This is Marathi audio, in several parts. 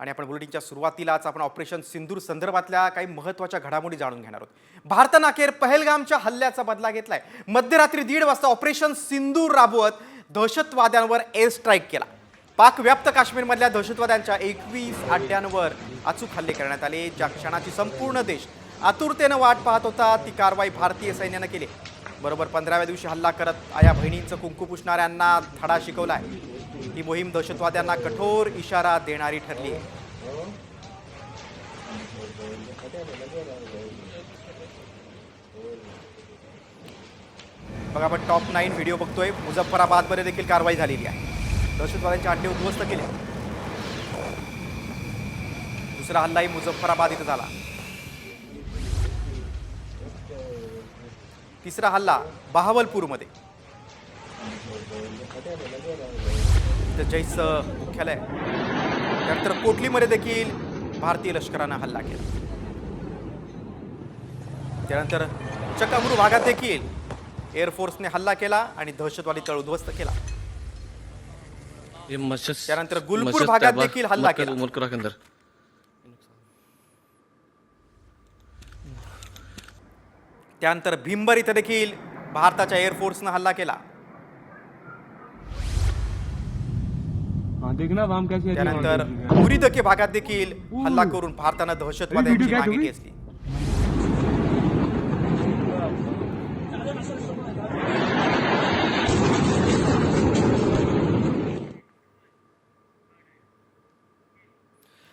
आणि आपण बुलेटिनच्या सुरुवातीलाच आपण ऑपरेशन सिंदूर संदर्भातल्या काही महत्त्वाच्या घडामोडी जाणून घेणार आहोत। भारतानं अखेर पहलगामच्या हल्ल्याचा बदला घेतलाय। मध्यरात्री 1:30 वाजता ऑपरेशन सिंदूर राबवत दहशतवाद्यांवर एअर स्ट्राईक केला। पाक व्याप्त काश्मीरमधल्या दहशतवाद्यांच्या 21 अड्ड्यांवर अचूक हल्ले करण्यात आले। ज्या क्षणाची संपूर्ण देश आतुरतेने वाट पाहत होता ती कारवाई भारतीय सैन्याने केली। बरोबर 15व्या दिवशी हल्ला करत आया बहिणींचं कुंकू पुसणाऱ्यांना धडा शिकवलाय। ही मोहीम दहशतवाद्यांना कठोर इशारा देणारी ठरली आहे। बघा आपण टॉप 9 व्हिडिओ बघतोय। मुझफ्फराबादमध्ये देखील कारवाई झालेली आहे। दहशतवाद्यांचे अड्डे उद्ध्वस्त केले। दुसरा हल्लाही मुझफ्फराबाद इथे झाला। तिसरा हल्ला बहावलपूरमध्ये। जैश मुख्यालय त्यानंतर कोटलीमध्ये देखील भारतीय लष्कराने हल्ला केला। त्यानंतर चकामरू भागात देखील एअरफोर्सने हल्ला केला आणि दहशतवादी तळ उद्ध्वस्त केला। त्यानंतर गुलपूर भागात देखील हल्ला केला। त्यानंतर भीमबर इथे देखील भारताच्या एअरफोर्सने हल्ला केला। त्यानंतर मुरीदके भागात देखील हल्ला करून भारताने दहशतवाद्यांची मागे घेतली।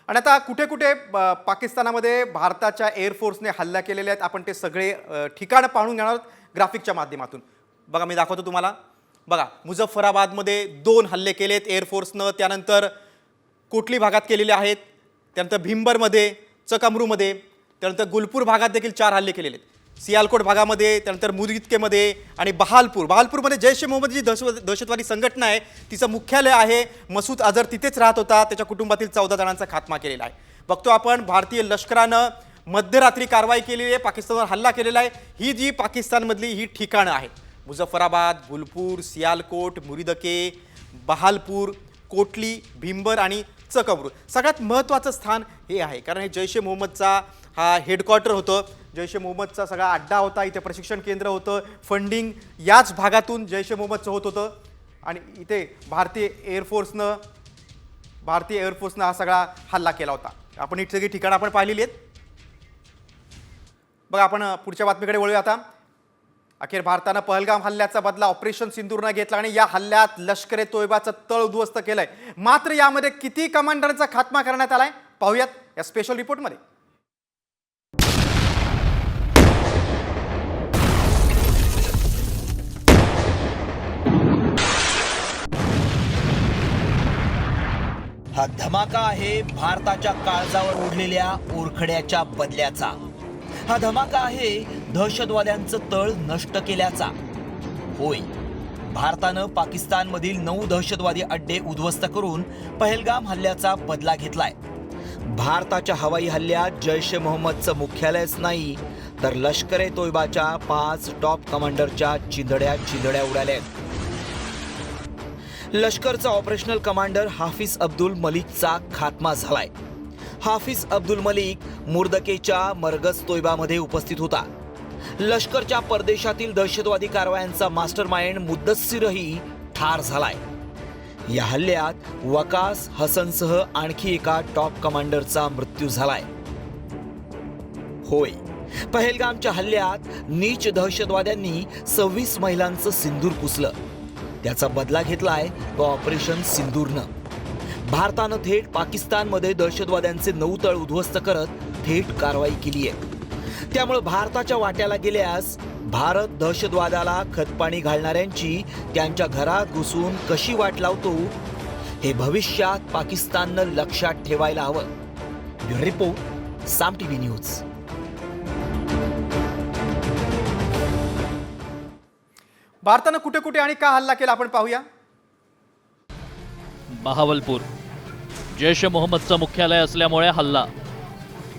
आणि आता कुठे कुठे पाकिस्तानामध्ये भारताच्या एअरफोर्सने हल्ला केलेले आहेत आपण ते सगळे ठिकाण पाहून घेणार आहोत ग्राफिकच्या माध्यमातून। बघा मी दाखवतो तुम्हाला। बघा मुझफ्फराबादमध्ये 2 हल्ले केलेत एअरफोर्सनं। त्यानंतर कोटली भागात केलेले आहेत। त्यानंतर भीमबरमध्ये, चकामरूमध्ये, त्यानंतर गुलपूर भागात देखील 4 हल्ले केलेले आहेत। सियालकोट भागामध्ये, त्यानंतर मुरिदकेमध्ये आणि बहालपूरमध्ये जैश ए मोहम्मद जी दहशतवादी संघटना आहे तिचं मुख्यालय आहे। मसूद अझर तिथेच राहत होता। त्याच्या कुटुंबातील 14 जणांचा खात्मा केलेला आहे। बघतो आपण भारतीय लष्करानं मध्यरात्री कारवाई केलेली आहे। पाकिस्तानवर हल्ला केलेला आहे। ही जी पाकिस्तानमधली ही ठिकाणं आहेत मुझफ्फराबाद, गुलपूर, सियालकोट, मुरिदके, बहालपूर, कोटली, भीमबर आणि चकमरू। सगळ्यात महत्त्वाचं स्थान हे आहे कारण हे जैश ए मोहम्मदचा हा हेडक्वार्टर होतं। जैश ए मोहम्मदचा सगळा अड्डा होता। इथे प्रशिक्षण केंद्र होतं। फंडिंग याच भागातून जैश ए मोहम्मदचं होत होतं आणि इथे भारतीय एअरफोर्सनं हा सगळा हल्ला केला होता। आपण ही सगळी ठिकाणं आपण पाहिलेली आहेत। बघा आपण पुढच्या बातमीकडे वळूया आता। अखेर भारतानं पहलगाम हल्ल्याचा बदला ऑपरेशन सिंदूरनं घेतला आणि या हल्ल्यात लष्कर ए तोयबाचं तळ उद्ध्वस्त केलंय। मात्र यामध्ये किती कमांडरचा खात्मा करण्यात आलाय पाहूयात या स्पेशल रिपोर्टमध्ये। हा धमाका आहे भारताच्या काळजावर ओढलेल्या ओरखड्याच्या बदल्याचा। हा धमाका आहे दहशतवाद्यांचं तळ नष्ट केल्याचा। होय, भारतानं पाकिस्तानमधील 9 दहशतवादी अड्डे उद्ध्वस्त करून पहलगाम हल्ल्याचा बदला घेतलाय। भारताच्या हवाई हल्ल्यात जैश ए मोहम्मदचं मुख्यालयच नाही तर लष्कर ए तोयबाच्या 5 टॉप कमांडरच्या चिंधड्या उडाल्या। लष्करचा ऑपरेशनल कमांडर हाफिज अब्दुल मलिकचा खात्मा झालाय। हाफिज अब्दुल मलिक मुर्दकेच्या मरगज तोयबामध्ये उपस्थित होता। लष्करच्या परदेशातील दहशतवादी कारवायांचा मास्टरमाइंड मुद्दस्सिरही ठार झालाय। या हल्ल्यात वकास हसनसह आणखी एका टॉप कमांडरचा मृत्यू झालाय। होय, पहलगामच्या हल्ल्यात नीच दहशतवाद्यांनी 26 महिलांचं सिंदूर पुसलं। त्याचा बदला घेतलाय तो ऑपरेशन सिंदूरनं। भारतानं थेट पाकिस्तानमध्ये दहशतवाद्यांचे 9 तळ उद्ध्वस्त करत थेट कारवाई केली आहे। त्यामुळे भारताच्या वाट्याला गेल्यास भारत दहशतवादाला खतपाणी घालणाऱ्यांची त्यांच्या घरात घुसून कशी वाट लावतो हे भविष्यात पाकिस्ताननं लक्षात ठेवायला हवं। ब्युरो रिपोर्ट, साम टीव्ही न्यूज। भारतानं कुठे कुठे आणि का हल्ला केला आपण पाहूया। बहावलपूर जैश ए मोहम्मदचं मुख्यालय असल्यामुळे हल्ला।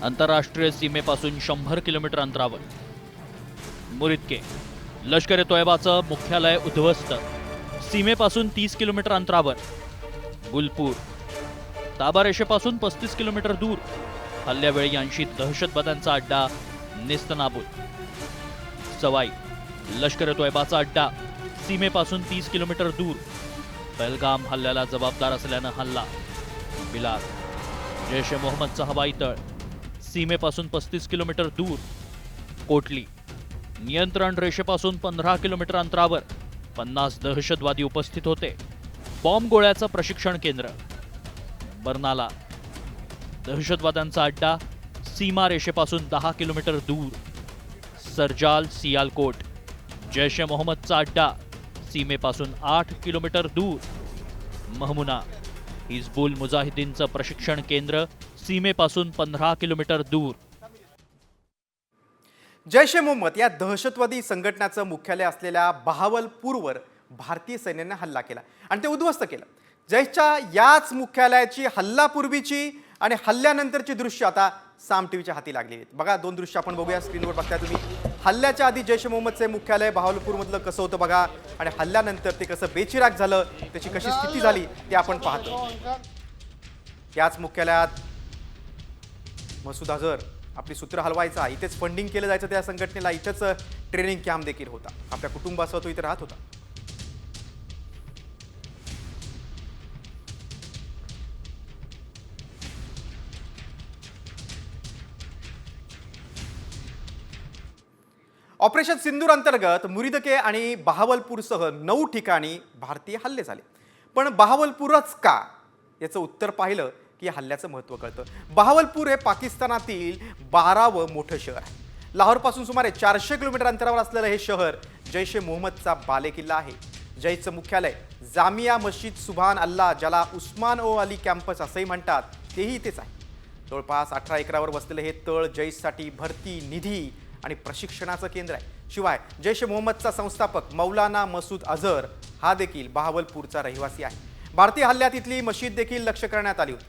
आंतरराष्ट्रीय सीमेपासून 100 किलोमीटर अंतरावर। मुरिदके लष्कर ए तोयबाचं मुख्यालय उद्ध्वस्त, सीमेपासून 30 किलोमीटर अंतरावर। गुलपूर ताबा रेषेपासून 35 किलोमीटर दूर हल्ल्यावेळी 80 दहशतवाद्यांचा अड्डा नेस्तनाबूत. सवाई लष्कर तोयबाचा अड्डा सीमेपासून 30 किलोमीटर दूर. पहलगाम हल्ल्याला जबाबदार असल्यानं हल्ला. बिलाल जैश ए मोहम्मदचा हवाई तळ सीमेपासून 35 किलोमीटर दूर. कोटली नियंत्रण रेषेपासून 15 किलोमीटर अंतरावर 50 दहशतवादी उपस्थित होते. बॉम्ब गोळ्याचं प्रशिक्षण केंद्र. बर्नाला दहशतवाद्यांचा अड्डा सीमा रेषेपासून 10 किलोमीटर दूर. सरजाल सियालकोट जैश ए मोहम्मदचा अड्डा सीमेपासून 8 किलोमीटर दूर. महमुना हिजबुल मुजाहिदीनचं प्रशिक्षण केंद्र सीमेपासून 15 किलोमीटर दूर. जैश ए मोहम्मद या दहशतवादी संघटनेचं मुख्यालय असलेल्या बहावलपूरवर भारतीय सैन्याने हल्ला केला आणि ते उद्ध्वस्त केलं. जैशच्या याच मुख्यालयाची हल्लापूर्वीची आणि हल्ल्यानंतरची दृश्य आता साम टीव्हीच्या हाती लागली आहेत. बघा, दोन दृश्य आपण बघूया. स्क्रीनवर बघताय तुम्ही. हल्ल्याच्या आधी जैश ए मोहम्मदचे मुख्यालय बहावलपूरमधलं कसं होतं बघा, आणि हल्ल्यानंतर ते कसं बेचिराग झालं, त्याची कशी स्थिती झाली ते आपण पाहतो. याच मुख्यालयात मसूद अझहर आपली सूत्र हलवायचा, इथेच फंडिंग केलं जायचं त्या संघटनेला, इथेच ट्रेनिंग कॅम्प देखील होता. आपल्या कुटुंबासह तो इथे राहत होता. ऑपरेशन सिंदूर अंतर्गत मुरिदके आणि बहावलपूरसह 9 ठिकाणी भारतीय हल्ले झाले. पण बहावलपूरच का, याचं उत्तर पाहिलं की या हल्ल्याचं महत्त्व कळतं. बहावलपूर हे पाकिस्तानातील 12वं मोठं शहर आहे. लाहोरपासून सुमारे 400 किलोमीटर अंतरावर असलेलं हे शहर जैश ए मोहम्मदचा बालेकिल्ला आहे. जैशचं मुख्यालय जामिया मस्जिद सुभान अल्लाह, ज्याला उस्मान ओ अली कॅम्पस असंही म्हणतात, तेही इथेच आहे. जवळपास 18 एकरावर वसलेलं हे तळ जैशसाठी भरती, निधी आणि प्रशिक्षणाचं केंद्र आहे. शिवाय जैश ए मोहम्मदचा संस्थापक मौलाना मसूद अझहर हा देखील बहावलपूरचा रहिवासी आहे. भारतीय हल्ल्यात इथली मशीद देखील लक्ष्य करण्यात आली होती.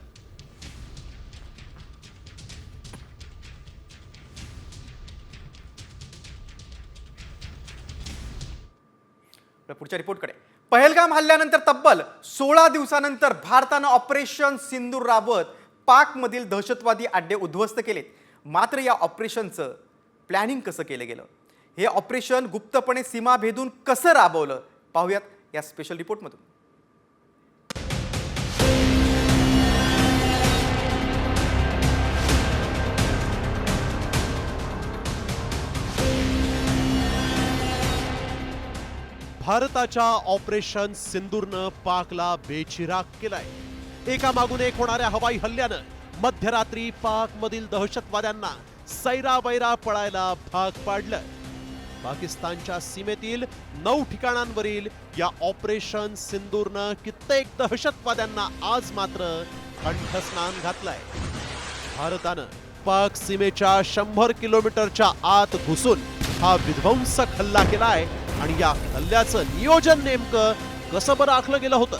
पुढच्या रिपोर्टकडे. पहलगाम हल्ल्यानंतर तब्बल 16 दिवसानंतर भारतानं ऑपरेशन सिंदूर राबवत पाकमधील दहशतवादी अड्डे उद्ध्वस्त केलेत. मात्र या ऑपरेशनचं प्लॅनिंग कसं केलं गेलं, हे ऑपरेशन गुप्तपणे सीमा भेदून कसं राबवलं, पाहूयात या स्पेशल रिपोर्टमधून. भारताच्या ऑपरेशन सिंदूरनं पाकला बेचिराग केलाय. एकामागून एक होणाऱ्या हवाई हल्ल्यानं मध्यरात्री पाकमधील दहशतवाद्यांना सैरावैरा पळायला भाग पाडलं. पाकिस्तानच्या सीमेतील 9 ठिकाणांवरील या ऑपरेशन सिंदूरनं कित्येक दहशतवाद्यांना आज मात्र कंठस्नान घातलंय. भारतानं पाक सीमेच्या 100 किलोमीटरच्या आत घुसून हा विध्वंसक हल्ला केलाय आणि या हल्ल्याचं नियोजन नेमकं कसं बरं आखलं गेलं होतं.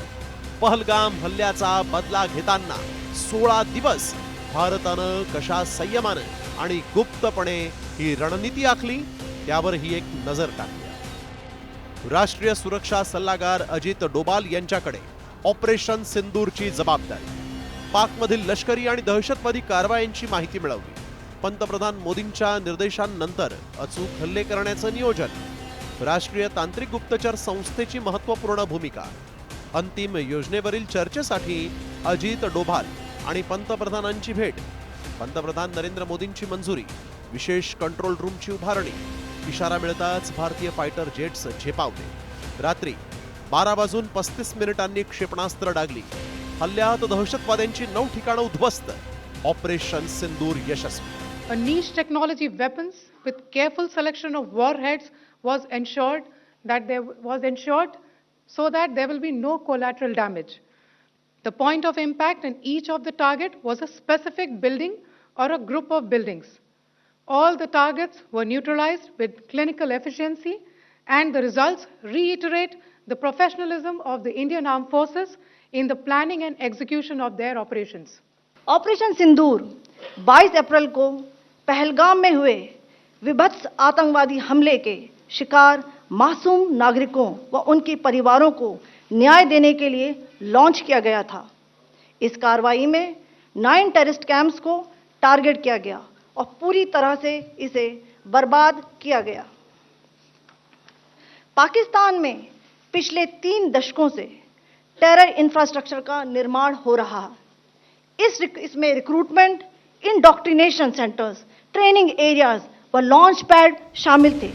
पहलगाम हल्ल्याचा बदला घेताना 16 दिवस भारतानं कशा संयमानं आणि गुप्तपणे ही रणनीती आखली, त्यावर ही एक नजर टाकली. राष्ट्रीय सुरक्षा सल्लागार अजित डोभाल यांच्याकडे ऑपरेशन सिंदूरची जबाबदारी. पाकमधील लष्करी आणि दहशतवादी कारवायांची माहिती मिळवली. पंतप्रधान मोदींच्या निर्देशांनंतर अचूक हल्ले करण्याचं नियोजन. राष्ट्रीय तांत्रिक गुप्तचर संस्थेची महत्त्वपूर्ण भूमिका. अंतिम योजनेवरील चर्चेसाठी अजित डोभाल आणि पंतप्रधानांची भेट. पंतप्रधान नरेंद्र मोदींची मंजुरी. विशेष कंट्रोल रूमची उभारणी. इशारा मिळताच भारतीय फायटर जेट्स झेपावले. रात्री 12:35 क्षेपणास्त्र डागली. हल्ल्यात दहशतवाद्यांची 9 ठिकाणं उद्ध्वस्त. Operation Sindur Yashasvi. A niche technology weapons with careful selection of warheads was ensured so that there will be no collateral damage. The point of impact in each of the target was a specific building or a group of buildings. All the targets were neutralized with clinical efficiency, and the results reiterate the professionalism of the Indian Armed Forces in the planning and execution of their operations. Operation Sindoor 22 अप्रैल को पहलगाम में हुए विभत्स आतंकवादी हमले के शिकार मासूम नागरिकों व उनके परिवारों को न्याय देने के लिए लॉन्च किया गया था. इस कार्रवाई में 9 टेररिस्ट कैंप्स को टारगेट किया गया और पूरी तरह से इसे बर्बाद किया गया। पाकिस्तान में पिछले 3 दशकों से टेरर इंफ्रास्ट्रक्चर का निर्माण हो रहा है। इसमें recruitment, indoctrination centres, training areas व लॉन्च पैड शामिल थे।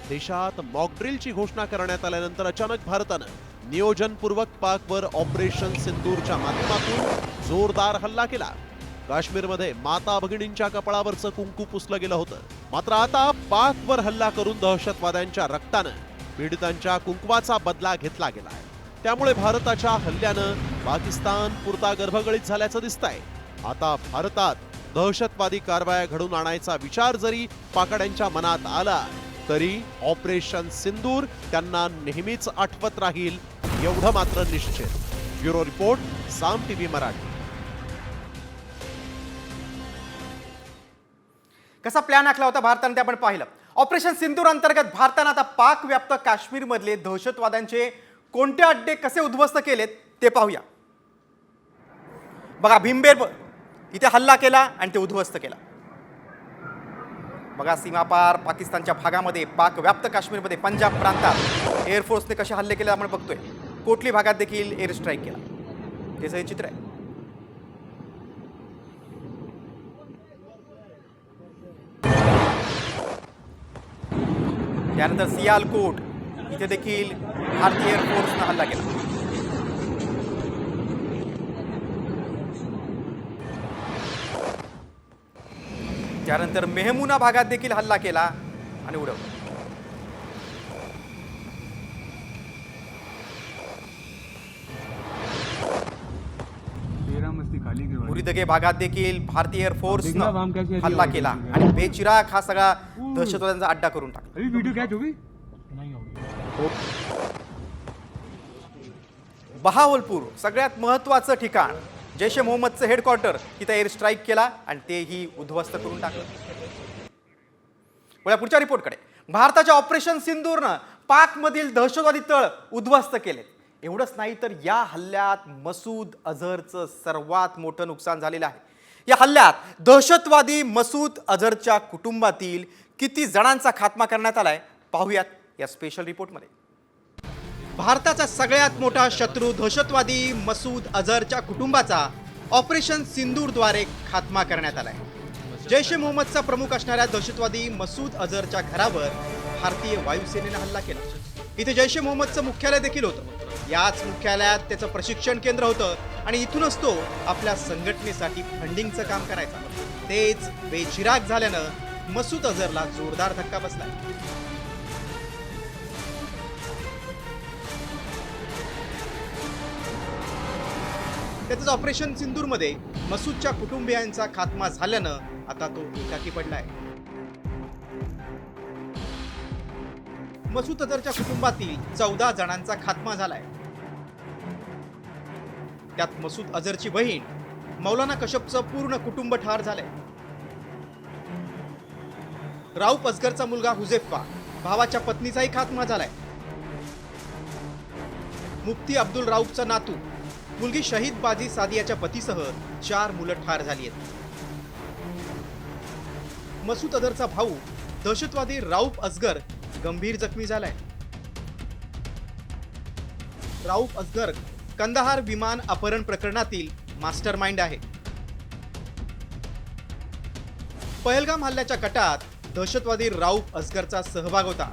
देशात मॉकड्रिलची घोषणा करण्यात आल्यानंतर अचानक भारतानं नियोजनपूर्वक पाकवर ऑपरेशन सिंदूरच्या माध्यमातून जोरदार हल्ला केला। काश्मीरमध्ये माता भगिनींच्या कपाळावरचं कुंकू पुसलं गेलं होतं, मात्र आता पाकवर हल्ला करून दहशतवाद्यांच्या रक्तानं पीडितांच्या कुंकवाचा बदला घेतला गेलाय। त्यामुळे भारताच्या हल्ल्यानं पाकिस्तान पुरता गर्भगळीत झाल्याचं दिसतंय। आता भारतात दहशतवादी कारवाया घडून आणायचा विचार जरी पाकड्यांच्या मनात आला तरी ऑपरेशन सिंदूर त्यांना नेहमीच आठवत राहील एवढं मात्र निश्चित। ब्युरो रिपोर्ट, साम टीव्ही मराठी। कसा प्लॅन आखला होता भारताने ते आपण पाहिलं। ऑपरेशन सिंदूर अंतर्गत भारताने आता पाक व्याप्त काश्मीरमधले दहशतवाद्यांचे कोणते अड्डे कसे उद्ध्वस्त केलेत ते पाहूया। बघा, भीमबेर इथे हल्ला केला आणि ते उद्ध्वस्त केला। बघा, सीमापार पाकिस्तानच्या भागामध्ये, पाक व्याप्त काश्मीरमध्ये, पंजाब प्रांतात एअरफोर्सने कसे हल्ले केले आपण बघतोय। कोटली भागात देखील एअर स्ट्राईक केला, त्याचं हे चित्र आहे। त्यानंतर सियालकोट इथे देखील भारतीय एअरफोर्सने हल्ला केला। त्यानंतर मेहमुना भागात देखील हल्ला केला आणि उडवला। मुरीदगे भागात देखील भारतीय एअरफोर्सने हल्ला केला आणि बेचिराग हा सगळा दहशतवाद्यांचा अड्डा करून टाकला। बहावलपूर सगळ्यात महत्त्वाचं ठिकाण, जैश ए मोहम्मदचं हेडक्वार्टर, तिथे एअर स्ट्राईक केला आणि तेही उद्ध्वस्त करून टाकलं। पुढच्या रिपोर्टकडे, भारताच्या ऑपरेशन सिंदूरनं पाकमधील दहशतवादी तळ उद्ध्वस्त केले। एवढंच नाही तर या हल्ल्यात मसूद अझहरचं सर्वात मोठं नुकसान झालेलं आहे। या हल्ल्यात दहशतवादी मसूद अझहरच्या कुटुंबातील किती जणांचा खात्मा करण्यात आलाय पाहूयात या स्पेशल रिपोर्टमध्ये। भारताचा सगळ्यात मोठा शत्रू दहशतवादी मसूद अझहरच्या कुटुंबाचा ऑपरेशन सिंदूरद्वारे खात्मा करण्यात आलाय। जैश ए मोहम्मदचा प्रमुख असणाऱ्या दहशतवादी मसूद अझहरच्या घरावर भारतीय वायुसेनेने हल्ला केला। इथे जैश ए मोहम्मदचं मुख्यालय देखील होतं। याच मुख्यालयात त्याचं प्रशिक्षण केंद्र होतं आणि इथूनच तो आपल्या संघटनेसाठी फंडिंगचं काम करायचा। तेच बेचिराग झाल्यानं मसूद अझहरला जोरदार धक्का बसला। त्यातच ऑपरेशन सिंदूरमध्ये मसूदच्या कुटुंबियांचा खात्मा झाल्यानं आता तो एकाकी पडलाय। मसूद अझहरच्या कुटुंबातील 14 जणांचा खात्मा झालाय। त्यात मसूद अझहरची बहीण मौलाना कशबचं पूर्ण कुटुंब ठार झालंय। राऊफ असगरचा मुलगा हुजेफा, भावाच्या पत्नीचाही खात्मा झालाय। मुफ्ती अब्दुल राऊफचा नातू, मुलगी शहीद बाजी सादियाच्या पतीसह 4 मुलं ठार झाली आहेत। मसूद अझहरचा भाऊ दहशतवादी राऊफ असगर गंभीर जखमी झालाय। राऊफ असगर कंदाहार विमान अपहरण प्रकरणातील मास्टरमाइंड आहे। पहलगाम हल्ल्याच्या कटात दहशतवादी राऊफ असगरचा सहभाग होता।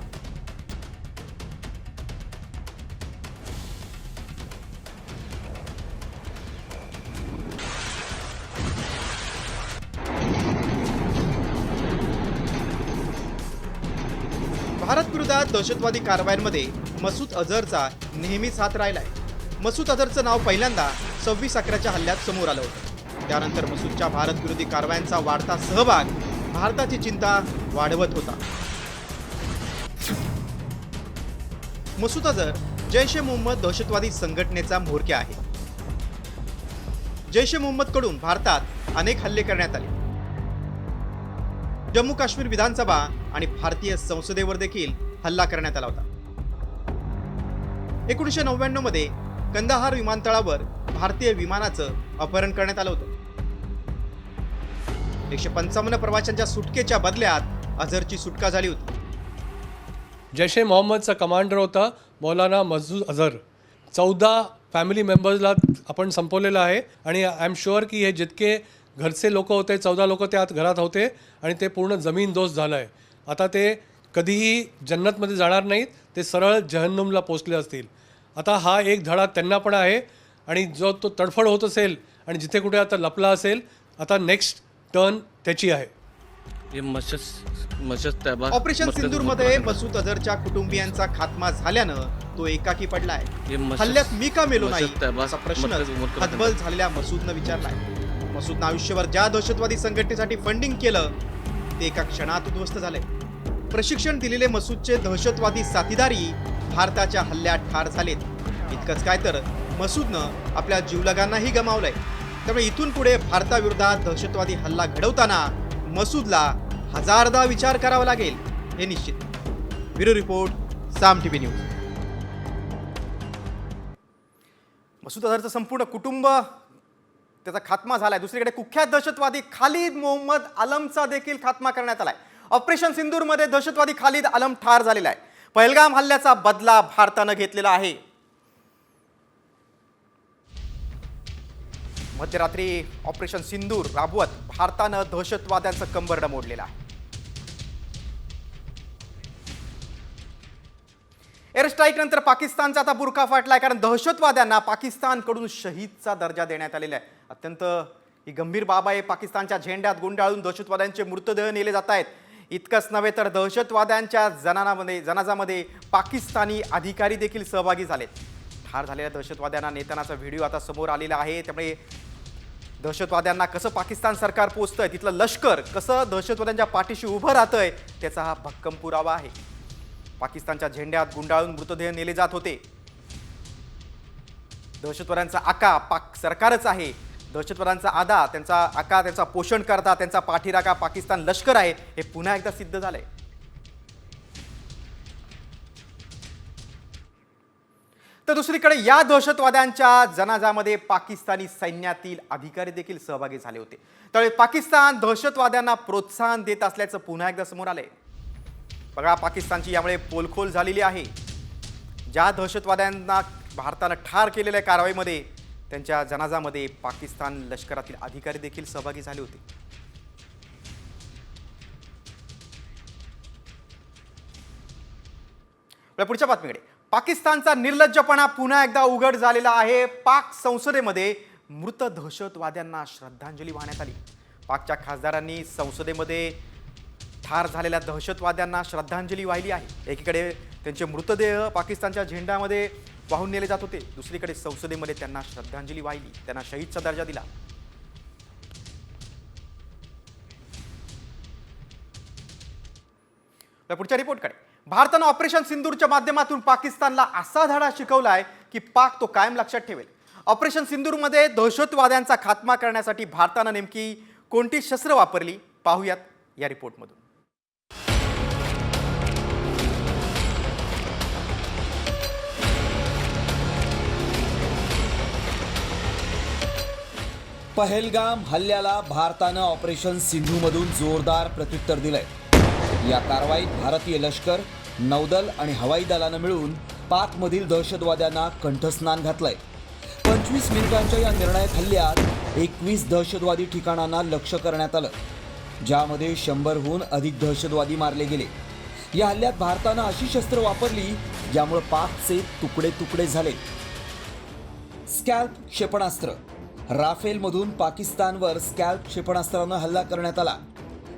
भारत विरोधात दहशतवादी कारवायांमध्ये मसूद अझहरचा नेहमीच हात राहिलाय। मसूद अझहरचं नाव पहिल्यांदा 26/11च्या हल्ल्यात समोर आलं होतं। त्यानंतर मसूदच्या भारत विरोधी कारवायांचा वाढता सहभाग भारताची चिंता वाढवत होता। मसूद अझहर जैश ए मोहम्मद दहशतवादी संघटनेचा म्होरक्या आहे। जैश ए मोहम्मदकडून भारतात अनेक हल्ले करण्यात आले। जम्मू काश्मीर विधानसभा आणि भारतीय संसदेवर देखील हल्ला करण्यात आला होता। 1999 मध्ये कंदाहार विमानतळावर भारतीय विमानाचं अपहरण करण्यात आलं होतं. 155 प्रवाशांच्या सुटकेच्या बदल्यात अझरची सुटका झाली होती. जैश ए मोहम्मदचा कमांडर होता मौलाना मसूद अझर. 14 फॅमिली मेंबर्सला आपण संपवलेलं आहे आणि आय एम शुअर की हे जितके घरचे लोक होते 14 लोक त्या घरात होते आणि ते पूर्ण जमीनदोस्त झालं आहे. आता ते कधीही जन्नतमध्ये जाणार नाहीत, ते सरळ जहन्नुमला पोचले असतील. आता हा एक धडा त्यांना पण आहे आणि जो तो तडफड होत असेल आणि जिथे कुठे आता लपला असेल, आता नेक्स्ट टर्न त्याची आहे. ऑपरेशन सिंदूरमध्ये मसूद अझरच्या कुटुंबियांचा खात्मा झाल्यानं तो एकाकी पडलाय. हल्ल्यात मी का मेलो नाही असा प्रश्न हतबल झालेल्या मसूदनं विचारलाय. मसूदनं आयुष्यभर ज्या दहशतवादी संघटनेसाठी फंडिंग केलं ते एका क्षणात उद्ध्वस्त झालंय. प्रशिक्षण दिलेले मसूदचे दहशतवादी साथीदारी भारताच्या हल्ल्यात ठार झालेत. इतकंच काय तर मसूदनं आपल्या जीवलगांनाही गमावलंय. त्यामुळे इथून पुढे भारताविरोधात दहशतवादी हल्ला घडवताना मसूदला हजारदा विचार करावा लागेल हे निश्चित. ब्युरो रिपोर्ट, साम टीव्ही न्यूज. मसूद अझरचं संपूर्ण कुटुंब त्याचा खात्मा झालाय. दुसरीकडे कुख्यात दहशतवादी खालिद मोहम्मद आलमचा देखील खात्मा करण्यात आलाय. ऑपरेशन सिंदूरमध्ये दहशतवादी खालिद आलम ठार झालेला आहे. पहलगाम हल्ल्याचा बदला भारतानं घेतलेला आहे. मध्यरात्री ऑपरेशन सिंदूर राबवत भारतानं दहशतवाद्यांचं कंबरडं मोडलेलं आहे. एअर स्ट्राईक नंतर पाकिस्तानचा आता बुरखा फाटलाय, कारण दहशतवाद्यांना पाकिस्तानकडून शहीदचा दर्जा देण्यात आलेला आहे. अत्यंत ही गंभीर बाब आहे. पाकिस्तानच्या झेंड्यात गुंडाळून दहशतवाद्यांचे मृतदेह नेले जात आहेत. इतकंच नव्हे तर दहशतवाद्यांच्या जनाजामध्ये पाकिस्तानी अधिकारी देखील सहभागी झालेत. ठार झालेल्या दहशतवाद्यांना नेतानाचा व्हिडिओ आता समोर आलेला आहे. त्यामुळे दहशतवाद्यांना कसं पाकिस्तान सरकार पोचतंय, तिथलं लष्कर कसं दहशतवाद्यांच्या पाठीशी उभं राहतंय, त्याचा हा भक्कम पुरावा आहे. पाकिस्तानच्या झेंड्यात गुंडाळून मृतदेह नेले जात होते. दहशतवाद्यांचा आका पाक सरकारच आहे. दहशतवाद्यांचा आदा, त्यांचा आका, त्यांचा पोषण करता, त्यांचा पाठीराखा पाकिस्तान लष्कर आहे, हे पुन्हा एकदा सिद्ध झालंय. तर दुसरीकडे या दहशतवाद्यांच्या जनाजामध्ये पाकिस्तानी सैन्यातील अधिकारी देखील सहभागी झाले होते. त्यामुळे पाकिस्तान दहशतवाद्यांना प्रोत्साहन देत असल्याचं पुन्हा एकदा समोर आलंय. बघा, पाकिस्तानची यामुळे पोलखोल झालेली आहे. ज्या दहशतवाद्यांना भारतानं ठार केलेल्या कारवाईमध्ये त्यांच्या जनाजामध्ये पाकिस्तान लष्करातील अधिकारी देखील सहभागी झाले होते. पुढच्या बातमीकडे. पाकिस्तानचा निर्लज्जपणा पुन्हा एकदा उघड झालेला आहे. पाक संसदेमध्ये मृत दहशतवाद्यांना श्रद्धांजली वाहण्यात आली. पाकच्या खासदारांनी संसदेमध्ये ठार झालेल्या दहशतवाद्यांना श्रद्धांजली वाहिली आहे. एकीकडे त्यांचे मृतदेह पाकिस्तानच्या झेंड्यामध्ये वाहून नेले जात होते, दुसरीकडे संसदेमध्ये त्यांना श्रद्धांजली वाहिली, त्यांना शहीदचा दर्जा दिला. पुढच्या रिपोर्टकडे. भारतानं ऑपरेशन सिंदूरच्या माध्यमातून पाकिस्तानला असा धडा शिकवलाय की पाक तो कायम लक्षात ठेवेल. ऑपरेशन सिंदूरमध्ये दहशतवाद्यांचा खात्मा करण्यासाठी भारतानं नेमकी कोणती शस्त्र वापरली, पाहूयात या रिपोर्टमधून. पहलगाम हल्ल्याला भारतानं ऑपरेशन सिंधूमधून जोरदार प्रत्युत्तर दिलंय. या कारवाईत भारतीय लष्कर, नौदल आणि हवाई दलानं मिळून पाकमधील दहशतवाद्यांना कंठस्नान घातलंय. 25 मिनिटांच्या या निर्णायक हल्ल्यात 21 दहशतवादी ठिकाणांना लक्ष्य करण्यात आलं, ज्यामध्ये 100हून अधिक दहशतवादी मारले गेले. या हल्ल्यात भारतानं अशी शस्त्र वापरली ज्यामुळे पाकचे तुकडे तुकडे झाले. स्कॅल्प क्षेपणास्त्र. राफेलमधून पाकिस्तानवर स्कॅल्प क्षेपणास्त्रानं हल्ला करण्यात आला.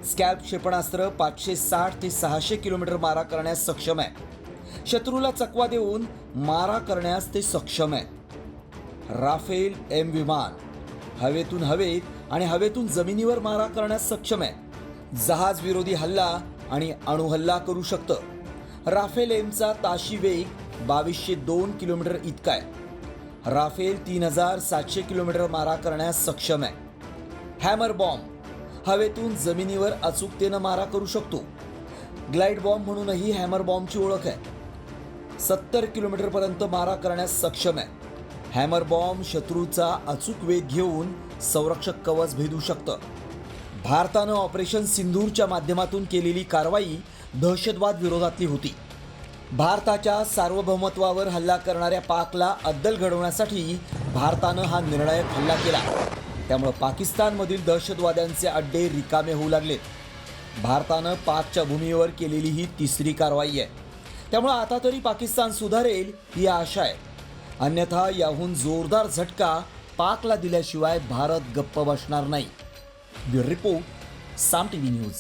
स्कॅल्प क्षेपणास्त्र 560 ते 600 किलोमीटर मारा करण्यास सक्षम आहे. शत्रूला चकवा देऊन मारा करण्यास ते सक्षम आहे. राफेल एम विमान हवेतून हवेत आणि हवेतून जमिनीवर मारा करण्यास सक्षम आहे. जहाज विरोधी हल्ला आणि अणुहल्ला करू शकतं. राफेल एमचा ताशी वेग 2202 किलोमीटर इतका आहे. राफेल 3700 किलोमीटर मारा करण्यास सक्षम आहे. हॅमर बॉम्ब हवेतून जमिनीवर अचूकतेनं मारा करू शकतो. ग्लाइड बॉम्ब म्हणूनही हॅमर बॉम्बची ओळख आहे. 70 किलोमीटरपर्यंत मारा करण्यास सक्षम आहे. हॅमर बॉम्ब शत्रूचा अचूक वेध घेऊन संरक्षक कवच भेदू शकतं. भारतानं ऑपरेशन सिंदूरच्या माध्यमातून केलेली कारवाई दहशतवाद विरोधातली होती. भारताच्या सार्वभौमत्वावर हल्ला करणाऱ्या पाकला अद्दल घडवण्यासाठी भारतानं हा निर्णायक हल्ला केला. त्यामुळे पाकिस्तानमधील दहशतवाद्यांचे अड्डे रिकामे होऊ लागलेत. भारतानं पाकच्या भूमीवर केलेली ही तिसरी कारवाई आहे. त्यामुळे आता तरी पाकिस्तान सुधारेल ही आशा आहे. अन्यथा याहून जोरदार झटका पाकला दिल्याशिवाय भारत गप्प बसणार नाही. ब्युरो रिपोर्ट, साम टीव्ही न्यूज.